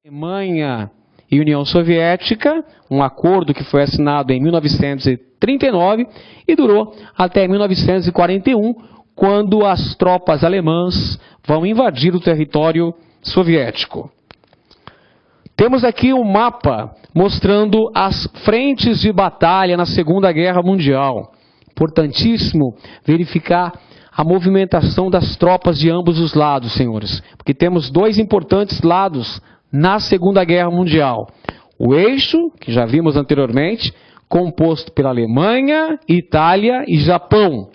Alemanha e União Soviética, um acordo que foi assinado em 1939 e durou até 1941, quando as tropas alemãs vão invadir o território soviético. Temos aqui um mapa mostrando as frentes de batalha na Segunda Guerra Mundial. Importantíssimo verificar a movimentação das tropas de ambos os lados, senhores, porque temos dois importantes lados na Segunda Guerra Mundial. O eixo, que já vimos anteriormente, composto pela Alemanha, Itália e Japão.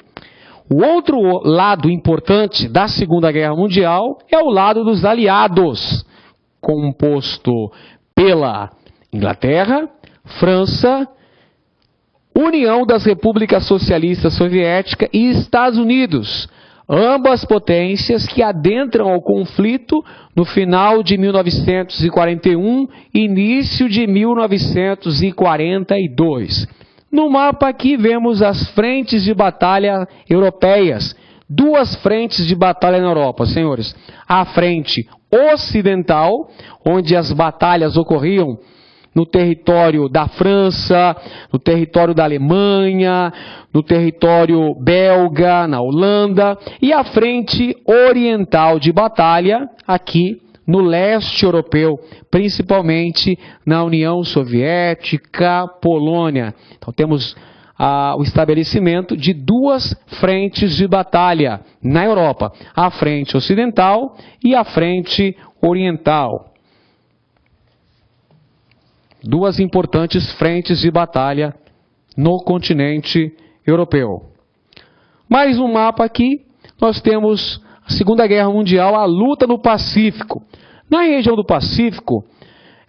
O outro lado importante da Segunda Guerra Mundial é o lado dos aliados, composto pela Inglaterra, França, União das Repúblicas Socialistas Soviéticas e Estados Unidos, ambas potências que adentram ao conflito no final de 1941 e início de 1942. No mapa aqui vemos as frentes de batalha europeias, duas frentes de batalha na Europa, senhores. A frente ocidental, onde as batalhas ocorriam no território da França, no território da Alemanha, no território belga, na Holanda, e a frente oriental de batalha aqui no leste europeu, principalmente na União Soviética, Polônia. Então temos o estabelecimento de duas frentes de batalha na Europa, a frente ocidental e a frente oriental. Duas importantes frentes de batalha no continente europeu. Mais um mapa aqui, nós temos a Segunda Guerra Mundial, a luta no Pacífico. Na região do Pacífico,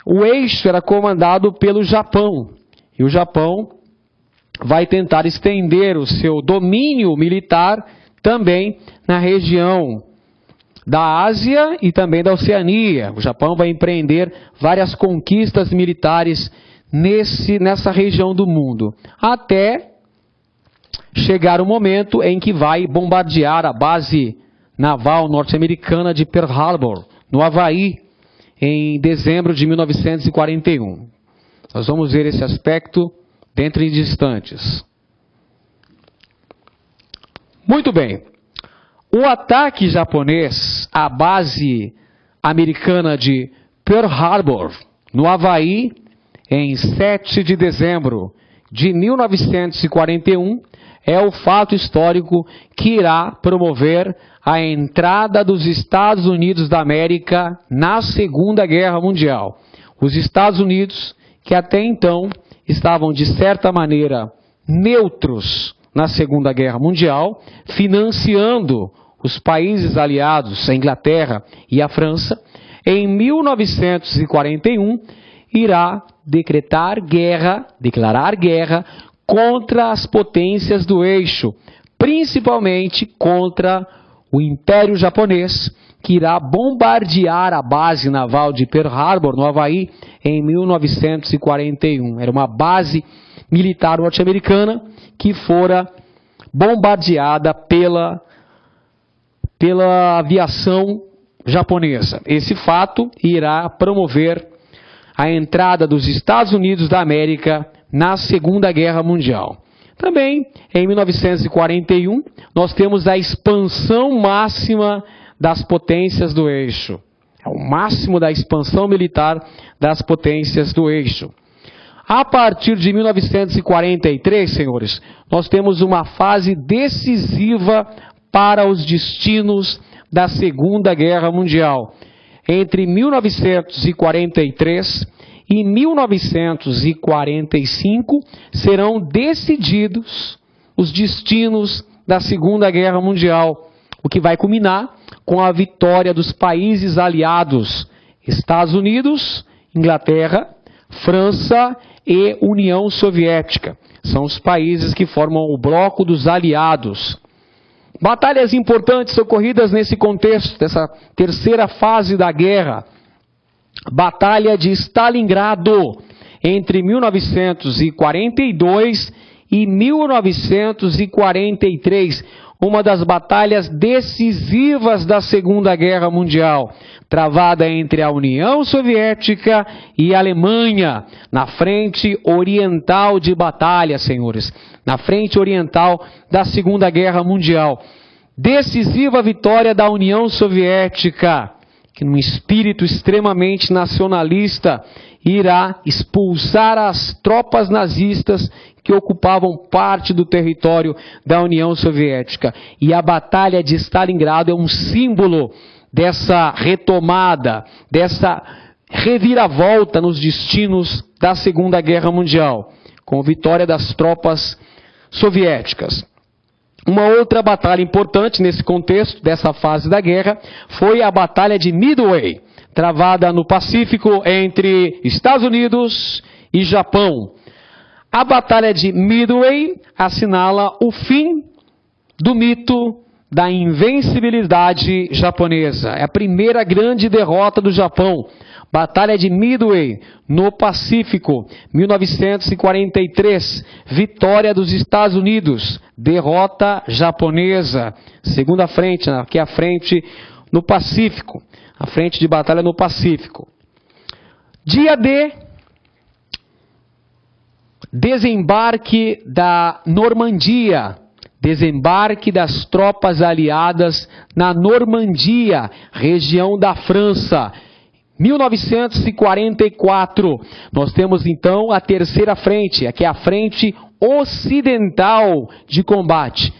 o eixo era comandado pelo Japão. E o Japão vai tentar estender o seu domínio militar também na região da Ásia e também da Oceania. O Japão vai empreender várias conquistas militares nessa região do mundo, até chegar o momento em que vai bombardear a base naval norte-americana de Pearl Harbor, no Havaí, em dezembro de 1941. Nós vamos ver esse aspecto dentro de instantes. Muito bem. O ataque japonês à base americana de Pearl Harbor, no Havaí, em 7 de dezembro de 1941, é o fato histórico que irá promover a entrada dos Estados Unidos da América na Segunda Guerra Mundial. Os Estados Unidos, que até então estavam de certa maneira neutros na Segunda Guerra Mundial, financiando os países aliados, a Inglaterra e a França, em 1941, irá declarar guerra contra as potências do eixo, principalmente contra o Império Japonês, que irá bombardear a base naval de Pearl Harbor, no Havaí, em 1941. Era uma base militar norte-americana que fora bombardeada pela aviação japonesa. Esse fato irá promover a entrada dos Estados Unidos da América na Segunda Guerra Mundial. Também, em 1941, nós temos a expansão máxima das potências do eixo. É o máximo da expansão militar das potências do eixo. A partir de 1943, senhores, nós temos uma fase decisiva para os destinos da Segunda Guerra Mundial. Entre 1943 e 1945 serão decididos os destinos da Segunda Guerra Mundial, o que vai culminar com a vitória dos países aliados, Estados Unidos, Inglaterra, França e União Soviética. São os países que formam o bloco dos aliados. Batalhas importantes ocorridas nesse contexto, dessa terceira fase da guerra. Batalha de Stalingrado, entre 1942 e 1943, uma das batalhas decisivas da Segunda Guerra Mundial, travada entre a União Soviética e a Alemanha, na frente oriental de batalha, senhores, na frente oriental da Segunda Guerra Mundial. Decisiva vitória da União Soviética, que num espírito extremamente nacionalista, irá expulsar as tropas nazistas que ocupavam parte do território da União Soviética. E a Batalha de Stalingrado é um símbolo dessa retomada, dessa reviravolta nos destinos da Segunda Guerra Mundial, com vitória das tropas soviéticas. Uma outra batalha importante nesse contexto, dessa fase da guerra, foi a Batalha de Midway, travada no Pacífico entre Estados Unidos e Japão. A Batalha de Midway assinala o fim do mito da invencibilidade japonesa. É a primeira grande derrota do Japão. Batalha de Midway, no Pacífico, 1943. Vitória dos Estados Unidos. Derrota japonesa. Segunda frente, aqui a frente no Pacífico. A frente de batalha no Pacífico. Dia D. Desembarque da Normandia. Desembarque das tropas aliadas na Normandia, região da França. 1944, nós temos então a terceira frente, aqui é a frente ocidental de combate.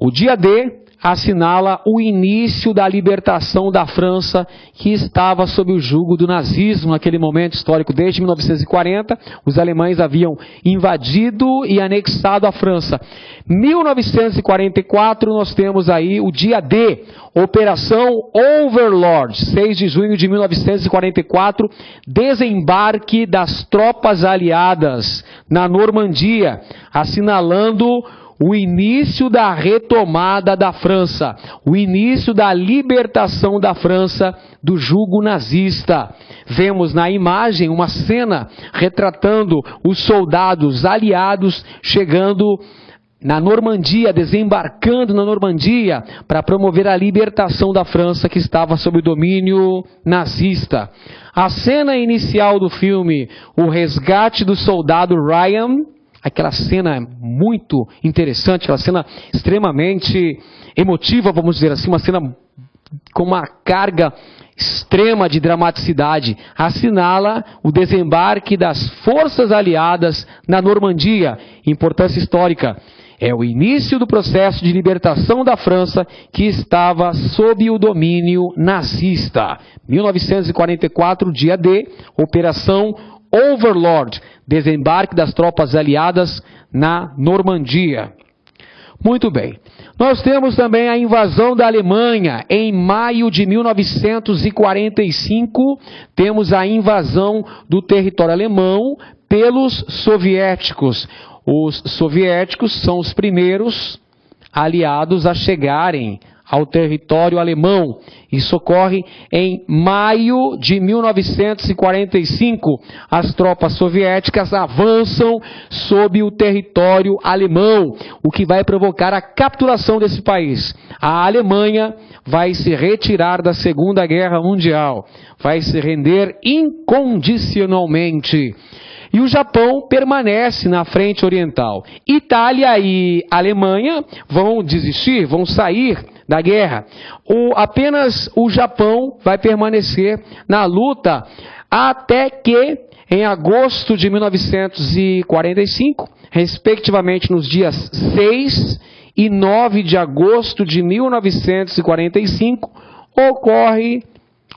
O dia D assinala o início da libertação da França, que estava sob o jugo do nazismo naquele momento histórico. Desde 1940, os alemães haviam invadido e anexado a França. 1944, nós temos aí o dia D, Operação Overlord, 6 de junho de 1944, desembarque das tropas aliadas na Normandia, assinalando o início da retomada da França, o início da libertação da França do jugo nazista. Vemos na imagem uma cena retratando os soldados aliados chegando na Normandia, desembarcando na Normandia para promover a libertação da França que estava sob o domínio nazista. A cena inicial do filme, o resgate do soldado Ryan, aquela cena muito interessante, aquela cena extremamente emotiva, vamos dizer assim, uma cena com uma carga extrema de dramaticidade, assinala o desembarque das forças aliadas na Normandia, importância histórica. É o início do processo de libertação da França que estava sob o domínio nazista. 1944, dia D, Operação Overlord, desembarque das tropas aliadas na Normandia. Muito bem. Nós temos também a invasão da Alemanha. Em maio de 1945, temos a invasão do território alemão pelos soviéticos. Os soviéticos são os primeiros aliados a chegarem ao território alemão. Isso ocorre em maio de 1945. As tropas soviéticas avançam sob o território alemão, o que vai provocar a capturação desse país. A Alemanha vai se retirar da Segunda Guerra Mundial, vai se render incondicionalmente. E o Japão permanece na frente oriental. Itália e Alemanha vão desistir, vão sair da guerra. Apenas o Japão vai permanecer na luta até que, em agosto de 1945, respectivamente nos dias 6 e 9 de agosto de 1945, ocorre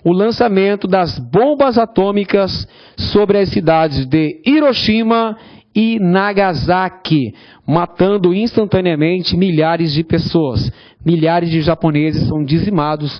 o lançamento das bombas atômicas sobre as cidades de Hiroshima e Nagasaki, matando instantaneamente milhares de pessoas. Milhares de japoneses são dizimados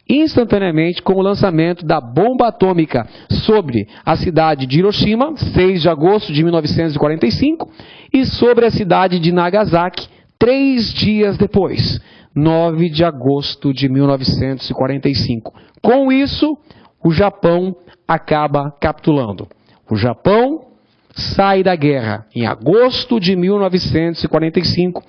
instantaneamente com o lançamento da bomba atômica sobre a cidade de Hiroshima, 6 de agosto de 1945, e sobre a cidade de Nagasaki, 3 dias depois, 9 de agosto de 1945. Com isso, o Japão acaba capitulando. O Japão sai da guerra em agosto de 1945,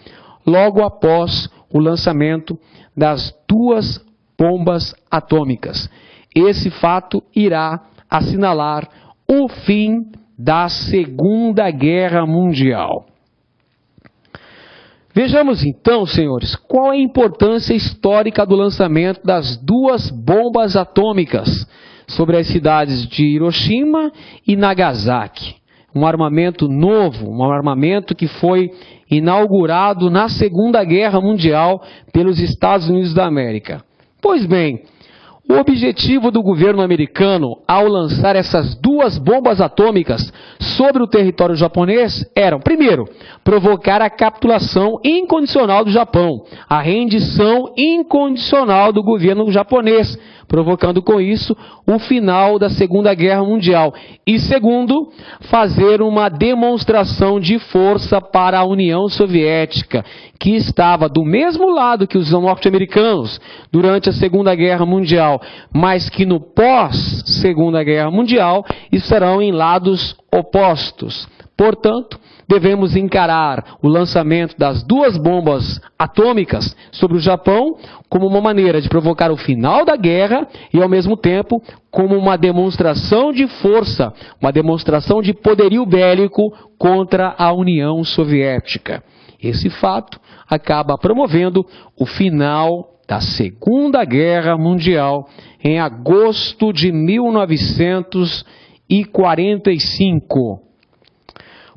logo após o lançamento das 2 bombas atômicas. Esse fato irá assinalar o fim da Segunda Guerra Mundial. Vejamos então, senhores, qual é a importância histórica do lançamento das 2 bombas atômicas sobre as cidades de Hiroshima e Nagasaki. Um armamento novo, um armamento que foi inaugurado na Segunda Guerra Mundial pelos Estados Unidos da América. Pois bem, o objetivo do governo americano ao lançar essas 2 bombas atômicas sobre o território japonês era, primeiro, provocar a capitulação incondicional do Japão, a rendição incondicional do governo japonês, provocando com isso o final da Segunda Guerra Mundial. E segundo, fazer uma demonstração de força para a União Soviética, que estava do mesmo lado que os norte-americanos durante a Segunda Guerra Mundial, mas que no pós-Segunda Guerra Mundial estarão em lados opostos. Portanto, devemos encarar o lançamento das 2 bombas atômicas sobre o Japão como uma maneira de provocar o final da guerra e, ao mesmo tempo, como uma demonstração de força, uma demonstração de poderio bélico contra a União Soviética. Esse fato acaba promovendo o final da Segunda Guerra Mundial em agosto de 1945.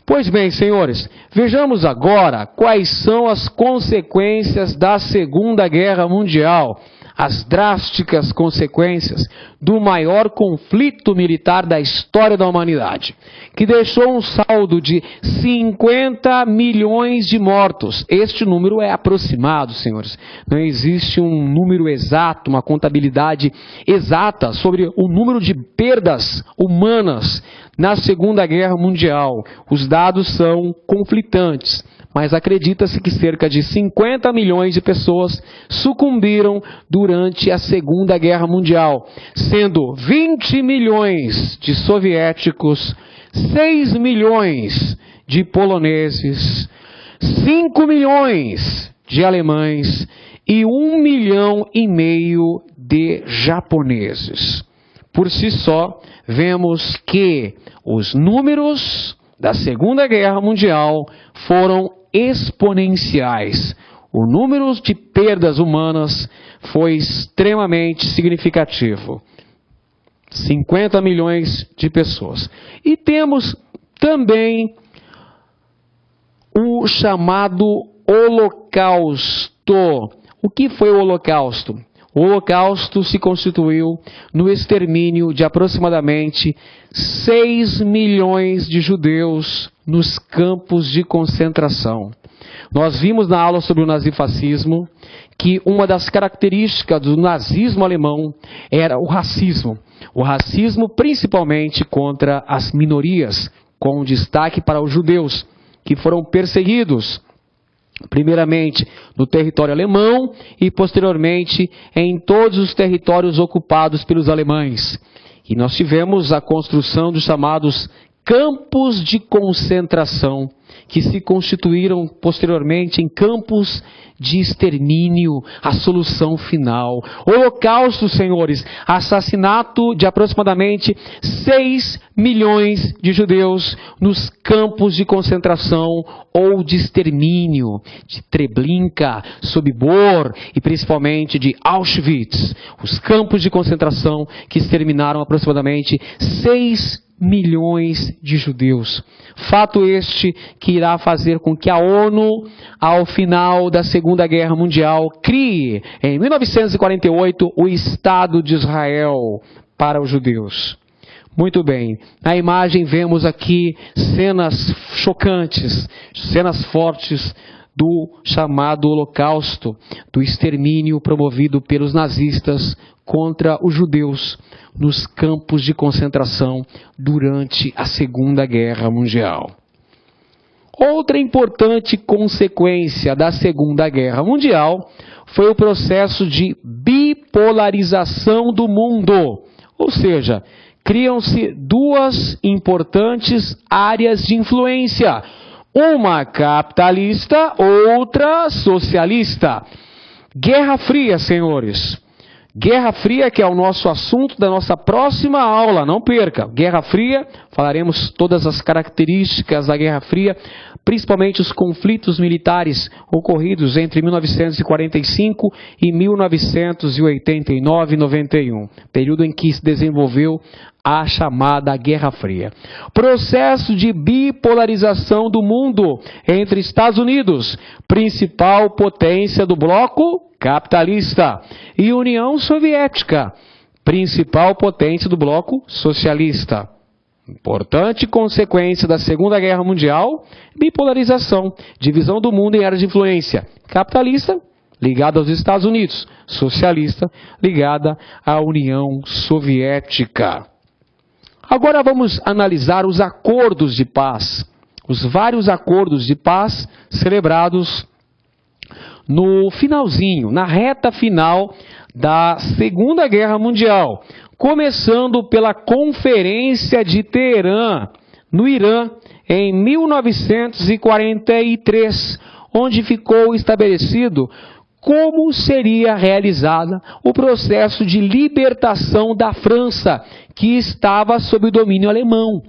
Pois bem, senhores, vejamos agora quais são as consequências da Segunda Guerra Mundial, as drásticas consequências do maior conflito militar da história da humanidade, que deixou um saldo de 50 milhões de mortos. Este número é aproximado, senhores. Não existe um número exato, uma contabilidade exata sobre o número de perdas humanas na Segunda Guerra Mundial. Os dados são conflitantes, mas acredita-se que cerca de 50 milhões de pessoas sucumbiram durante a Segunda Guerra Mundial, sendo 20 milhões de soviéticos, 6 milhões de poloneses, 5 milhões de alemães e 1,5 milhão de japoneses. Por si só, vemos que os números da Segunda Guerra Mundial foram exponenciais. O número de perdas humanas foi extremamente significativo. 50 milhões de pessoas. E temos também o chamado Holocausto. O que foi o Holocausto? O Holocausto se constituiu no extermínio de aproximadamente 6 milhões de judeus nos campos de concentração. Nós vimos na aula sobre o nazifascismo que uma das características do nazismo alemão era o racismo. O racismo principalmente contra as minorias, com destaque para os judeus, que foram perseguidos primeiramente no território alemão e posteriormente em todos os territórios ocupados pelos alemães. E nós tivemos a construção dos chamados campos de concentração, que se constituíram posteriormente em campos de extermínio, a solução final. Holocausto, senhores, assassinato de aproximadamente 6 milhões de judeus nos campos de concentração ou de extermínio, de Treblinka, Sobibor e principalmente de Auschwitz. Os campos de concentração que exterminaram aproximadamente 6 milhões de judeus. Fato este que irá fazer com que a ONU, ao final da Segunda Guerra Mundial, crie, em 1948, o Estado de Israel para os judeus. Muito bem, na imagem vemos aqui cenas chocantes, cenas fortes do chamado Holocausto, do extermínio promovido pelos nazistas contra os judeus nos campos de concentração durante a Segunda Guerra Mundial. Outra importante consequência da Segunda Guerra Mundial foi o processo de bipolarização do mundo, ou seja, criam-se 2 importantes áreas de influência, uma capitalista, outra socialista. Guerra Fria, senhores. Guerra Fria, que é o nosso assunto da nossa próxima aula, não perca. Guerra Fria, falaremos todas as características da Guerra Fria, principalmente os conflitos militares ocorridos entre 1945 e 1989-91, período em que se desenvolveu a chamada Guerra Fria. Processo de bipolarização do mundo entre Estados Unidos, principal potência do bloco capitalista, e União Soviética, principal potência do bloco socialista. Importante consequência da Segunda Guerra Mundial, bipolarização, divisão do mundo em áreas de influência capitalista, ligada aos Estados Unidos, socialista, ligada à União Soviética. Agora vamos analisar os acordos de paz, os vários acordos de paz celebrados no finalzinho, na reta final da Segunda Guerra Mundial, começando pela Conferência de Teherã, no Irã, em 1943, onde ficou estabelecido como seria realizada o processo de libertação da França, que estava sob o domínio alemão.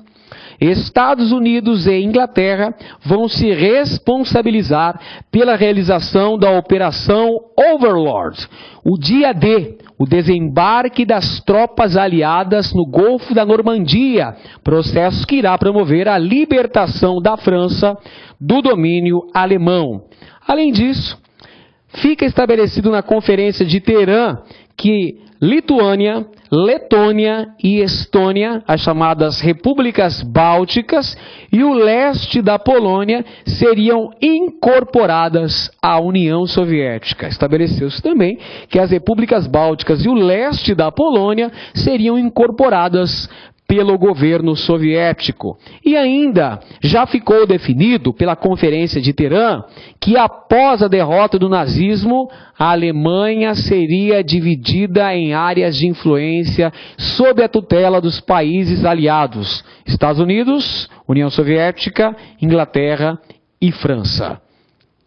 Estados Unidos e Inglaterra vão se responsabilizar pela realização da Operação Overlord, o dia D, o desembarque das tropas aliadas no Golfo da Normandia, processo que irá promover a libertação da França do domínio alemão. Além disso, fica estabelecido na Conferência de Teherã que Lituânia, Letônia e Estônia, as chamadas repúblicas bálticas, e o leste da Polônia seriam incorporadas à União Soviética. Estabeleceu-se também que as repúblicas bálticas e o leste da Polônia seriam incorporadas pelo governo soviético. E ainda já ficou definido pela Conferência de Teherã que após a derrota do nazismo, a Alemanha seria dividida em áreas de influência sob a tutela dos países aliados: Estados Unidos, União Soviética, Inglaterra e França.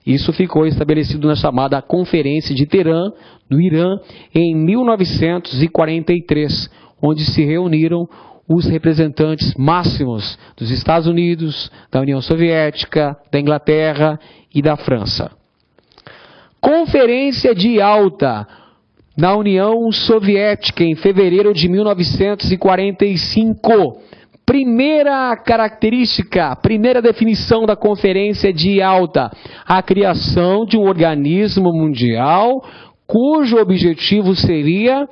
Isso ficou estabelecido na chamada Conferência de Teherã, no Irã, em 1943, onde se reuniram os representantes máximos dos Estados Unidos, da União Soviética, da Inglaterra e da França. Conferência de Yalta, na União Soviética, em fevereiro de 1945. Primeira característica, primeira definição da Conferência de Yalta: a criação de um organismo mundial cujo objetivo seria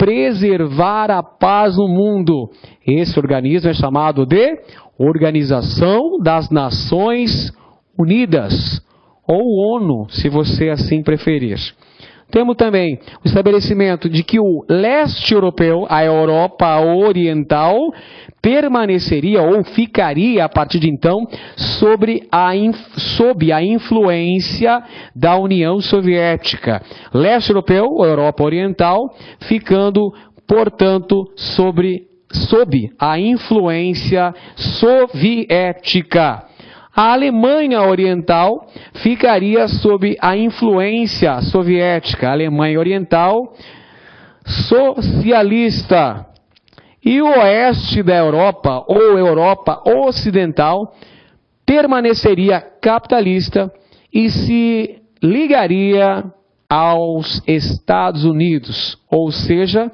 preservar a paz no mundo. Esse organismo é chamado de Organização das Nações Unidas, ou ONU, se você assim preferir. Temos também o estabelecimento de que o leste europeu, a Europa Oriental, permaneceria ou ficaria a partir de então sob a influência da União Soviética. Leste europeu, ou Europa Oriental, ficando, portanto, sob a influência soviética. A Alemanha Oriental ficaria sob a influência soviética. A Alemanha Oriental socialista. E o oeste da Europa, ou Europa Ocidental, permaneceria capitalista e se ligaria aos Estados Unidos, ou seja,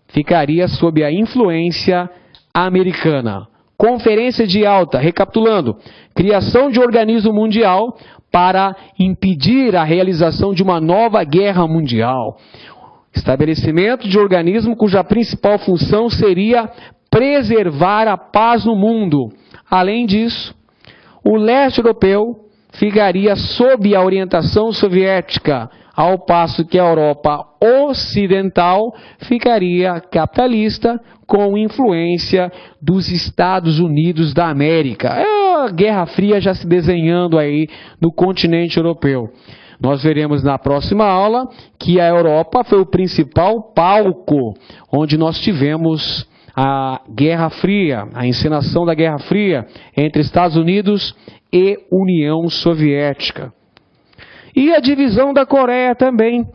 ficaria sob a influência americana. Conferência de Yalta, recapitulando: criação de organismo mundial para impedir a realização de uma nova guerra mundial. Estabelecimento de organismo cuja principal função seria preservar a paz no mundo. Além disso, o leste europeu ficaria sob a orientação soviética, ao passo que a Europa Ocidental ficaria capitalista com influência dos Estados Unidos da América. É a Guerra Fria já se desenhando aí no continente europeu. Nós veremos na próxima aula que a Europa foi o principal palco onde nós tivemos a Guerra Fria, a encenação da Guerra Fria entre Estados Unidos e União Soviética. E a divisão da Coreia também.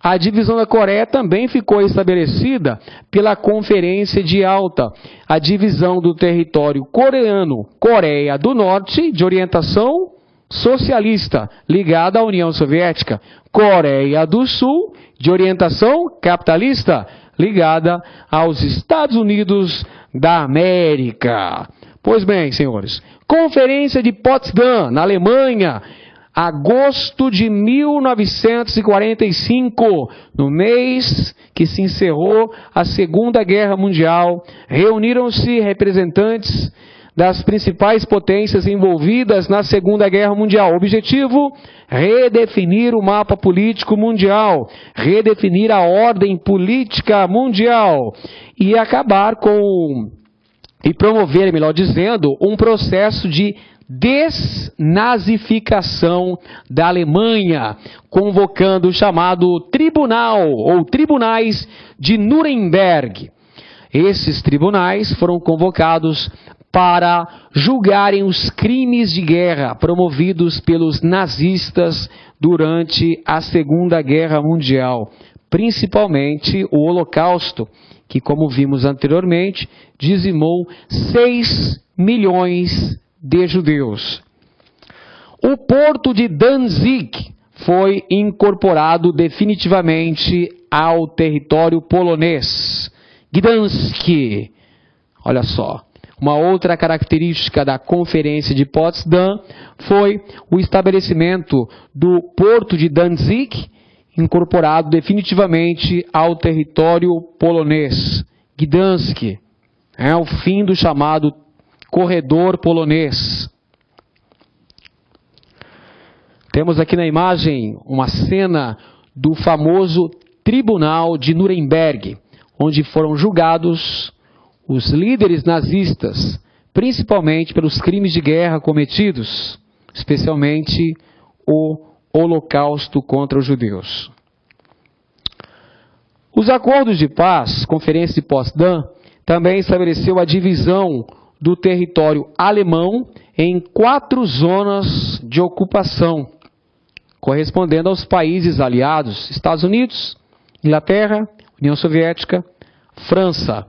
A divisão da Coreia também ficou estabelecida pela Conferência de Alta. A divisão do território coreano, Coreia do Norte, de orientação socialista, ligada à União Soviética. Coreia do Sul, de orientação capitalista, ligada aos Estados Unidos da América. Pois bem, senhores, Conferência de Potsdam, na Alemanha, agosto de 1945, no mês que se encerrou a Segunda Guerra Mundial, reuniram-se representantes das principais potências envolvidas na Segunda Guerra Mundial. Objetivo: redefinir o mapa político mundial, redefinir a ordem política mundial e promover, melhor dizendo, um processo de desnazificação da Alemanha, convocando o chamado tribunal ou tribunais de Nuremberg. Esses tribunais foram convocados para julgarem os crimes de guerra promovidos pelos nazistas durante a Segunda Guerra Mundial, principalmente o Holocausto, que, como vimos anteriormente, dizimou 6 milhões de judeus. O porto de Danzig foi incorporado definitivamente ao território polonês. Gdansk. Olha só, uma outra característica da Conferência de Potsdam foi o estabelecimento do porto de Danzig, incorporado definitivamente ao território polonês. Gdansk é o fim do chamado corredor polonês. Temos aqui na imagem uma cena do famoso Tribunal de Nuremberg, onde foram julgados os líderes nazistas, principalmente pelos crimes de guerra cometidos, especialmente o Holocausto contra os judeus. Os acordos de paz, Conferência de Potsdam, também estabeleceu a divisão do território alemão em 4 zonas de ocupação, correspondendo aos países aliados: Estados Unidos, Inglaterra, União Soviética, França.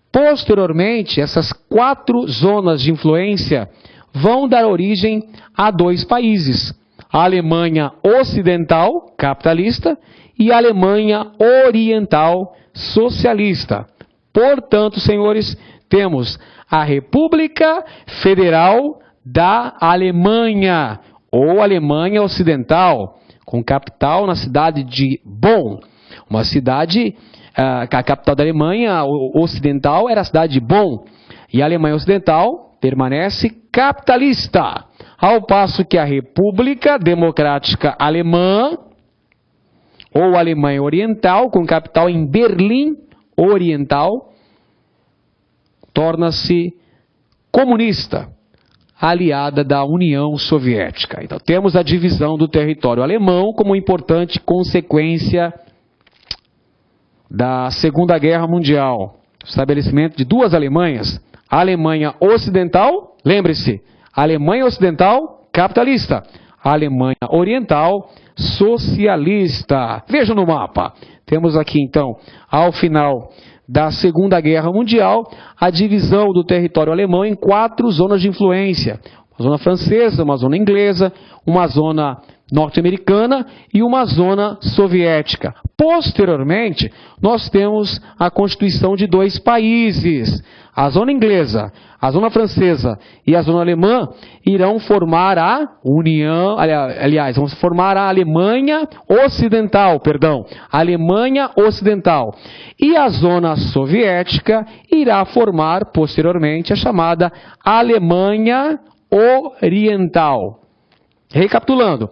Posteriormente, essas 4 zonas de influência vão dar origem a 2 países: a Alemanha Ocidental, capitalista, e a Alemanha Oriental, socialista. Portanto, senhores, temos a República Federal da Alemanha, ou Alemanha Ocidental, com capital na cidade de Bonn. Uma cidade, a capital da Alemanha Ocidental era a cidade de Bonn, e a Alemanha Ocidental permanece capitalista, ao passo que a República Democrática Alemã, ou Alemanha Oriental, com capital em Berlim Oriental, torna-se comunista, aliada da União Soviética. Então temos a divisão do território alemão como importante consequência da Segunda Guerra Mundial. Estabelecimento de 2 Alemanhas: a Alemanha Ocidental, lembre-se, Alemanha Ocidental capitalista, a Alemanha Oriental socialista. Vejam no mapa. Temos aqui então, ao final da Segunda Guerra Mundial, a divisão do território alemão em 4 zonas de influência: uma zona francesa, uma zona inglesa, uma zona norte-americana e uma zona soviética. Posteriormente, nós temos a constituição de 2 países. A zona inglesa, a zona francesa e a zona alemã irão formar a União, aliás, vão formar a Alemanha Ocidental, a Alemanha Ocidental. E a zona soviética irá formar, posteriormente, a chamada Alemanha Oriental. Recapitulando: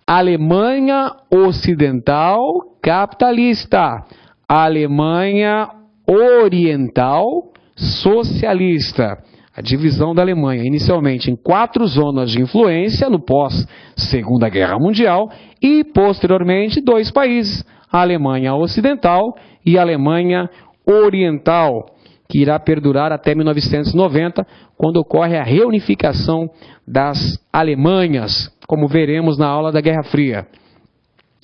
Alemanha Ocidental capitalista, Alemanha Oriental socialista. A divisão da Alemanha, inicialmente em 4 zonas de influência no pós-Segunda Guerra Mundial e, posteriormente, 2 países, a Alemanha Ocidental e a Alemanha Oriental, que irá perdurar até 1990, quando ocorre a reunificação das Alemanhas, como veremos na aula da Guerra Fria.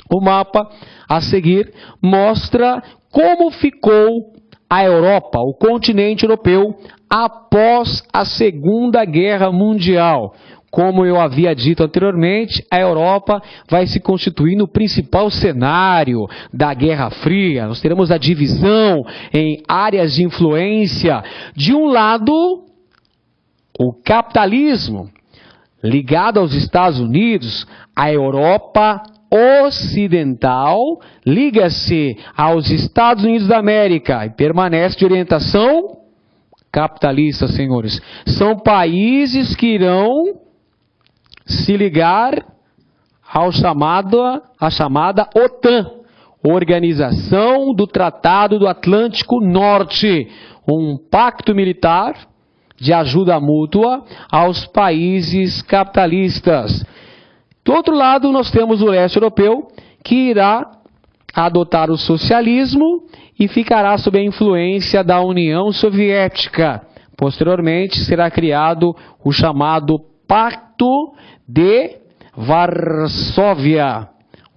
O mapa a seguir mostra como ficou a Europa, o continente europeu, após a Segunda Guerra Mundial. Como eu havia dito anteriormente, a Europa vai se constituir no principal cenário da Guerra Fria. Nós teremos a divisão em áreas de influência. De um lado, o capitalismo, ligado aos Estados Unidos, a Europa ocidental liga-se aos Estados Unidos da América e permanece de orientação capitalista, senhores. São países que irão se ligar à chamada OTAN, Organização do Tratado do Atlântico Norte, um pacto militar de ajuda mútua aos países capitalistas. Do outro lado, nós temos o leste europeu, que irá adotar o socialismo e ficará sob a influência da União Soviética. Posteriormente, será criado o chamado Pacto de Varsóvia,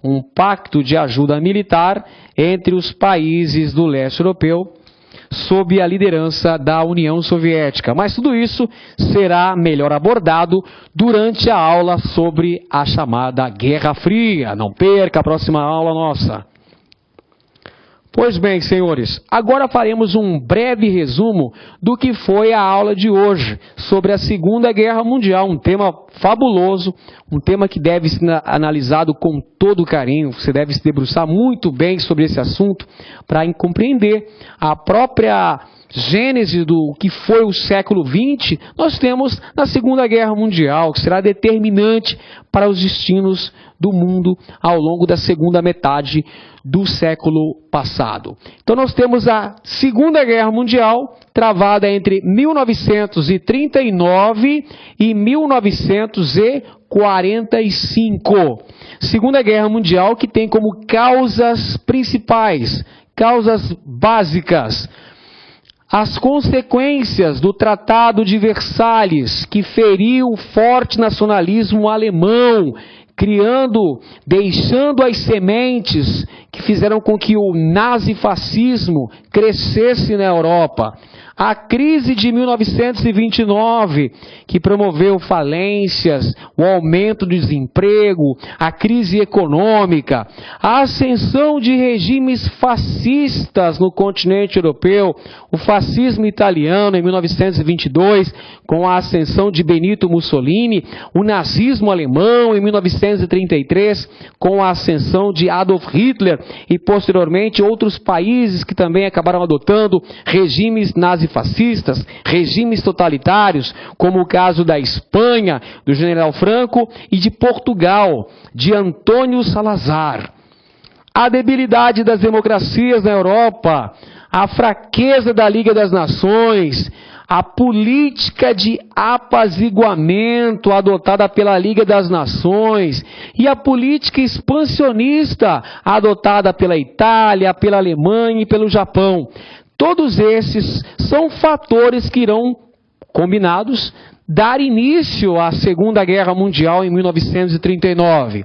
um pacto de ajuda militar entre os países do leste europeu, sob a liderança da União Soviética. Mas tudo isso será melhor abordado durante a aula sobre a chamada Guerra Fria. Não perca a próxima aula nossa. Pois bem, senhores, agora faremos um breve resumo do que foi a aula de hoje sobre a Segunda Guerra Mundial, um tema fabuloso, um tema que deve ser analisado com todo carinho. Você deve se debruçar muito bem sobre esse assunto para compreender a própria gênese do que foi o século XX. Nós temos na Segunda Guerra Mundial, que será determinante para os destinos do mundo ao longo da segunda metade do século passado. Então nós temos a Segunda Guerra Mundial travada entre 1939 e 1945. Segunda Guerra Mundial que tem como causas principais, causas básicas, as consequências do Tratado de Versalhes, que feriu o forte nacionalismo alemão, deixando as sementes que fizeram com que o nazifascismo crescesse na Europa. A crise de 1929, que promoveu falências, o aumento do desemprego, a crise econômica, a ascensão de regimes fascistas no continente europeu, o fascismo italiano em 1922, com a ascensão de Benito Mussolini, o nazismo alemão em 1933, com a ascensão de Adolf Hitler e posteriormente outros países que também acabaram adotando regimes nazifascistas, regimes totalitários, como o caso da Espanha, do general Franco, e de Portugal, de Antônio Salazar. A debilidade das democracias na Europa, a fraqueza da Liga das Nações, a política de apaziguamento adotada pela Liga das Nações e a política expansionista adotada pela Itália, pela Alemanha e pelo Japão. Todos esses são fatores que irão, combinados, dar início à Segunda Guerra Mundial em 1939.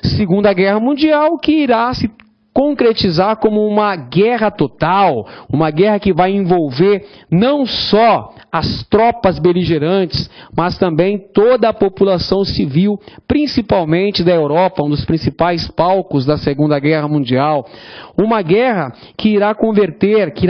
Segunda Guerra Mundial que irá se concretizar como uma guerra total, uma guerra que vai envolver não só as tropas beligerantes, mas também toda a população civil, principalmente da Europa, um dos principais palcos da Segunda Guerra Mundial. Uma guerra que irá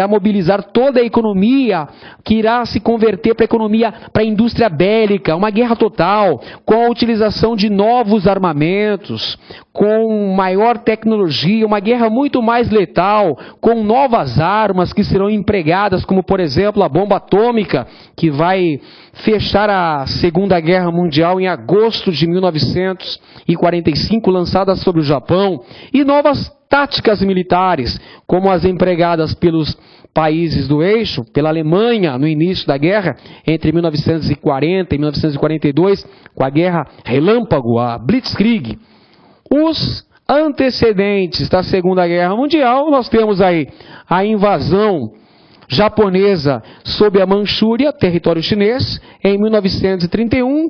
mobilizar toda a economia, que irá se converter para a indústria bélica, uma guerra total, com a utilização de novos armamentos, com maior tecnologia, uma guerra muito mais letal, com novas armas que serão empregadas, como por exemplo a bomba atômica, que vai fechar a Segunda Guerra Mundial em agosto de 1945, lançada sobre o Japão, e novas táticas militares, como as empregadas pelos países do eixo, pela Alemanha no início da guerra, entre 1940 e 1942, com a Guerra Relâmpago, a Blitzkrieg. Os antecedentes da Segunda Guerra Mundial, nós temos aí a invasão japonesa sobre a Manchúria, território chinês, em 1931,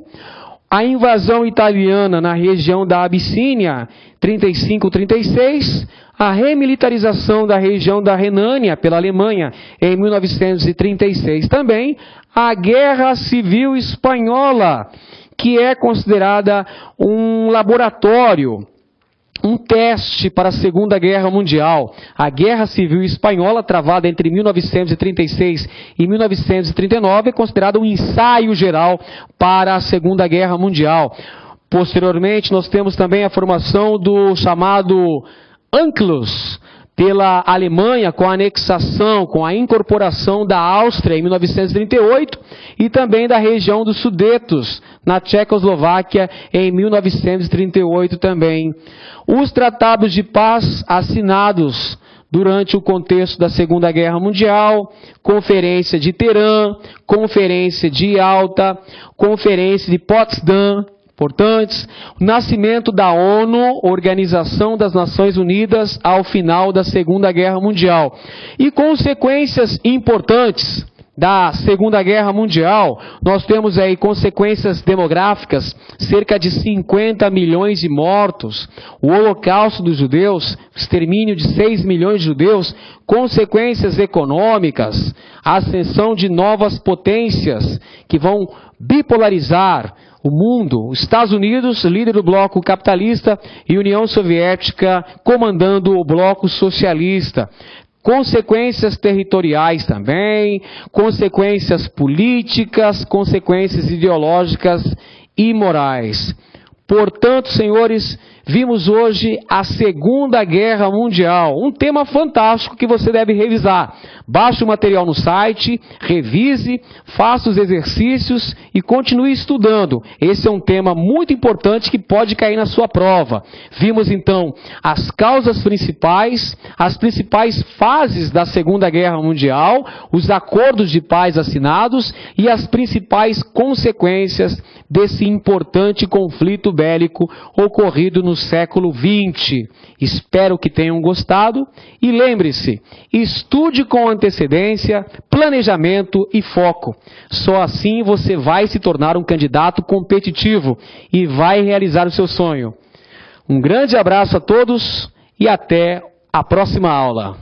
A invasão italiana na região da Abissínia, 35-36, a remilitarização da região da Renânia pela Alemanha em 1936 também, a Guerra Civil Espanhola, que é considerada um laboratório, um teste para a Segunda Guerra Mundial. A Guerra Civil Espanhola, travada entre 1936 e 1939, é considerada um ensaio geral para a Segunda Guerra Mundial. Posteriormente, nós temos também a formação do chamado UNCLOS, pela Alemanha, com a anexação, com a incorporação da Áustria em 1938 e também da região dos Sudetos, na Tchecoslováquia, em 1938 também. Os tratados de paz assinados durante o contexto da Segunda Guerra Mundial, Conferência de Teherã, Conferência de Yalta, Conferência de Potsdam, importantes, o nascimento da ONU, Organização das Nações Unidas, ao final da Segunda Guerra Mundial. E consequências importantes da Segunda Guerra Mundial, nós temos aí consequências demográficas, cerca de 50 milhões de mortos, o holocausto dos judeus, extermínio de 6 milhões de judeus, consequências econômicas, a ascensão de novas potências que vão bipolarizar o mundo, os Estados Unidos, líder do bloco capitalista, e União Soviética comandando o bloco socialista. Consequências territoriais também, consequências políticas, consequências ideológicas e morais. Portanto, senhores, vimos hoje a Segunda Guerra Mundial, um tema fantástico que você deve revisar. Baixe o material no site, revise, faça os exercícios e continue estudando. Esse é um tema muito importante que pode cair na sua prova. Vimos então as causas principais, as principais fases da Segunda Guerra Mundial, os acordos de paz assinados e as principais consequências desse importante conflito bélico ocorrido no século XX. Espero que tenham gostado e lembre-se, estude com antecedência, planejamento e foco. Só assim você vai se tornar um candidato competitivo e vai realizar o seu sonho. Um grande abraço a todos e até a próxima aula.